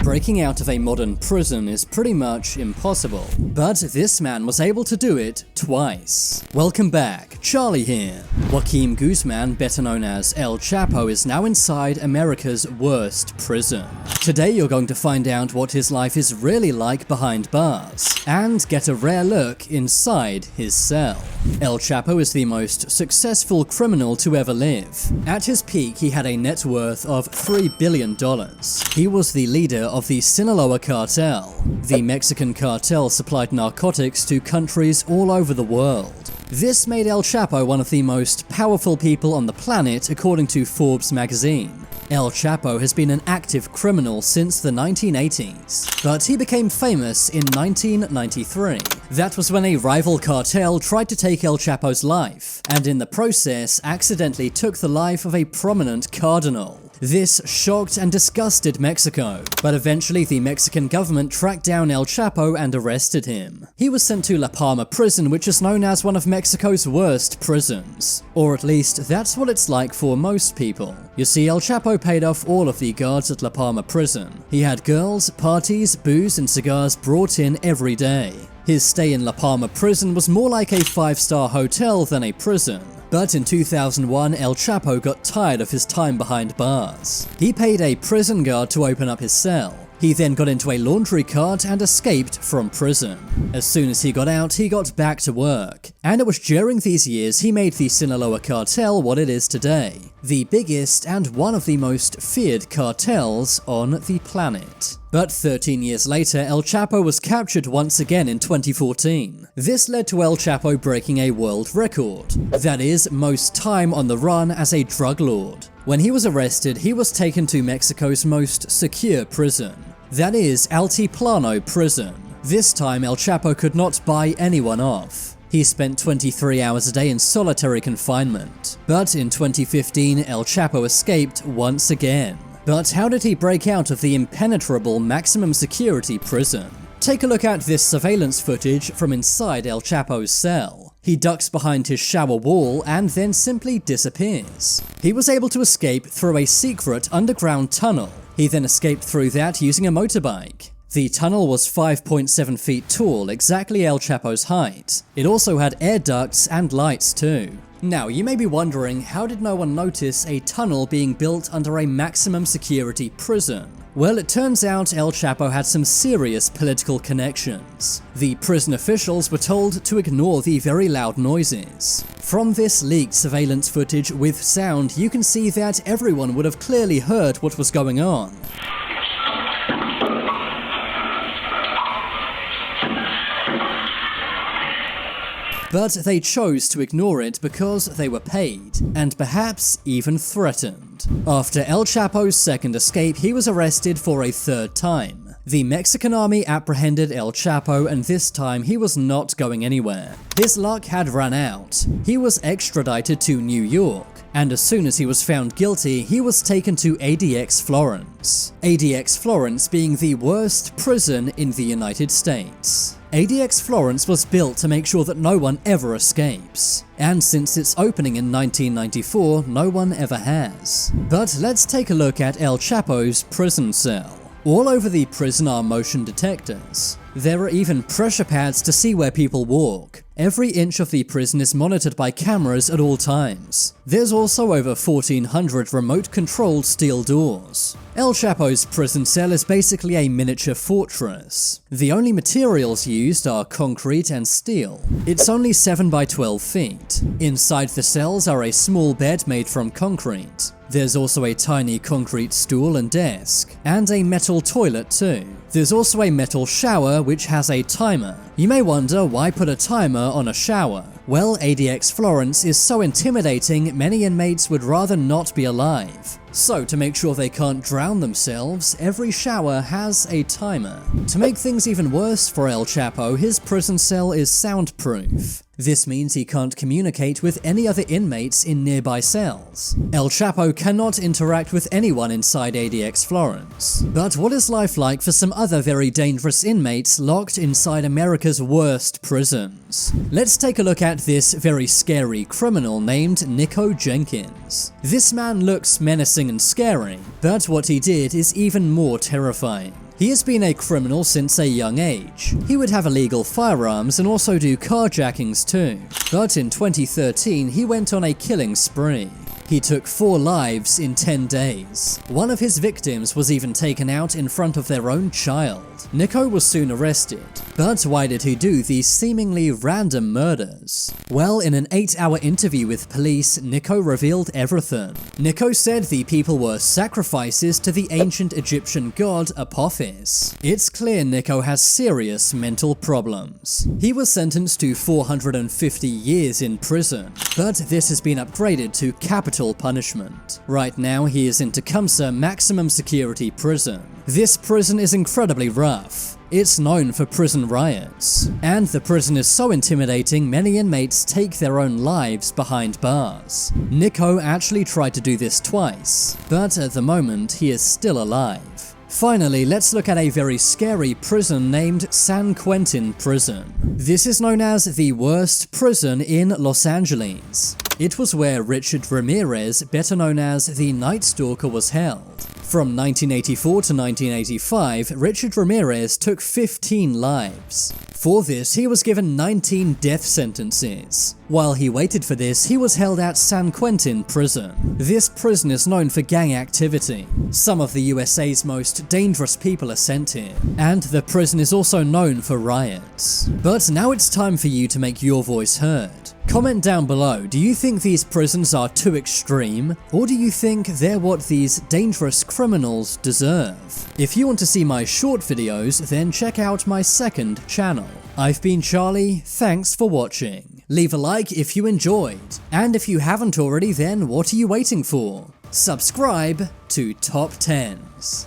Breaking out of a modern prison is pretty much impossible, but this man was able to do it twice. Welcome back, Charlie here. Joaquin Guzman, better known as El Chapo, is now inside America's worst prison. Today you're going to find out what his life is really like behind bars, and get a rare look inside his cell. El Chapo is the most successful criminal to ever live. At his peak, he had a net worth of $3 billion. He was the leader of the Sinaloa cartel. The Mexican cartel supplied narcotics to countries all over the world. This made El Chapo one of the most powerful people on the planet, according to Forbes magazine. El Chapo has been an active criminal since the 1980s, but he became famous in 1993. That was when a rival cartel tried to take El Chapo's life, and in the process accidentally took the life of a prominent cardinal. This shocked and disgusted Mexico, but eventually the Mexican government tracked down El Chapo and arrested him. He was sent to La Palma prison, which is known as one of Mexico's worst prisons. Or at least, that's what it's like for most people. You see, El Chapo paid off all of the guards at La Palma prison. He had girls, parties, booze, and cigars brought in every day. His stay in La Palma prison was more like a 5-star hotel than a prison. But in 2001, El Chapo got tired of his time behind bars. He paid a prison guard to open up his cell. He then got into a laundry cart and escaped from prison. As soon as he got out, he got back to work. And it was during these years he made the Sinaloa cartel what it is today. The biggest and one of the most feared cartels on the planet. But 13 years later, El Chapo was captured once again in 2014. This led to El Chapo breaking a world record. That is, most time on the run as a drug lord. When he was arrested, he was taken to Mexico's most secure prison. That is, Altiplano prison. This time, El Chapo could not buy anyone off. He spent 23 hours a day in solitary confinement. But in 2015, El Chapo escaped once again. But how did he break out of the impenetrable maximum security prison? Take a look at this surveillance footage from inside El Chapo's cell. He ducks behind his shower wall and then simply disappears. He was able to escape through a secret underground tunnel. He then escaped through that using a motorbike. The tunnel was 5.7 feet tall, exactly El Chapo's height. It also had air ducts and lights too. Now, you may be wondering, how did no one notice a tunnel being built under a maximum security prison? Well, it turns out El Chapo had some serious political connections. The prison officials were told to ignore the very loud noises. From this leaked surveillance footage with sound, you can see that everyone would have clearly heard what was going on. But they chose to ignore it because they were paid, and perhaps even threatened. After El Chapo's second escape, he was arrested for a third time. The Mexican army apprehended El Chapo, and this time he was not going anywhere. His luck had run out. He was extradited to New York, and as soon as he was found guilty, he was taken to ADX Florence. ADX Florence being the worst prison in the United States. ADX Florence was built to make sure that no one ever escapes. And since its opening in 1994, no one ever has. But let's take a look at El Chapo's prison cell. All over the prison are motion detectors. There are even pressure pads to see where people walk. Every inch of the prison is monitored by cameras at all times. There's also over 1,400 remote-controlled steel doors. El Chapo's prison cell is basically a miniature fortress. The only materials used are concrete and steel. It's only 7 by 12 feet. Inside the cells are a small bed made from concrete. There's also a tiny concrete stool and desk, and a metal toilet too. There's also a metal shower which has a timer. You may wonder, why put a timer on a shower? Well, ADX Florence is so intimidating, many inmates would rather not be alive. So, to make sure they can't drown themselves, every shower has a timer. To make things even worse for El Chapo, his prison cell is soundproof. This means he can't communicate with any other inmates in nearby cells. El Chapo cannot interact with anyone inside ADX Florence. But what is life like for some other very dangerous inmates locked inside America's worst prisons? Let's take a look at this very scary criminal named Nico Jenkins. This man looks menacing and scary, but what he did is even more terrifying. He has been a criminal since a young age. He would have illegal firearms and also do carjackings too. But in 2013, he went on a killing spree. He took 4 lives in 10 days. One of his victims was even taken out in front of their own child. Nico was soon arrested. But why did he do these seemingly random murders? Well, in an 8-hour interview with police, Nico revealed everything. Nico said the people were sacrifices to the ancient Egyptian god Apophis. It's clear Nico has serious mental problems. He was sentenced to 450 years in prison, but this has been upgraded to capital punishment. Right now, he is in Tecumseh Maximum Security Prison. This prison is incredibly rough. It's known for prison riots, and the prison is so intimidating many inmates take their own lives behind bars. Nico actually tried to do this twice, but at the moment he is still alive. Finally, let's look at a very scary prison named San Quentin Prison. This is known as the worst prison in Los Angeles. It was where Richard Ramirez, better known as the Night Stalker, was held. From 1984 to 1985, Richard Ramirez took 15 lives. For this, he was given 19 death sentences. While he waited for this, he was held at San Quentin Prison. This prison is known for gang activity. Some of the USA's most dangerous people are sent here, and the prison is also known for riots. But now it's time for you to make your voice heard. Comment down below, do you think these prisons are too extreme, or do you think they're what these dangerous criminals deserve? If you want to see my short videos, then check out my second channel. I've been Charlie, thanks for watching. Leave a like if you enjoyed, and if you haven't already, then what are you waiting for? Subscribe to Top 10s.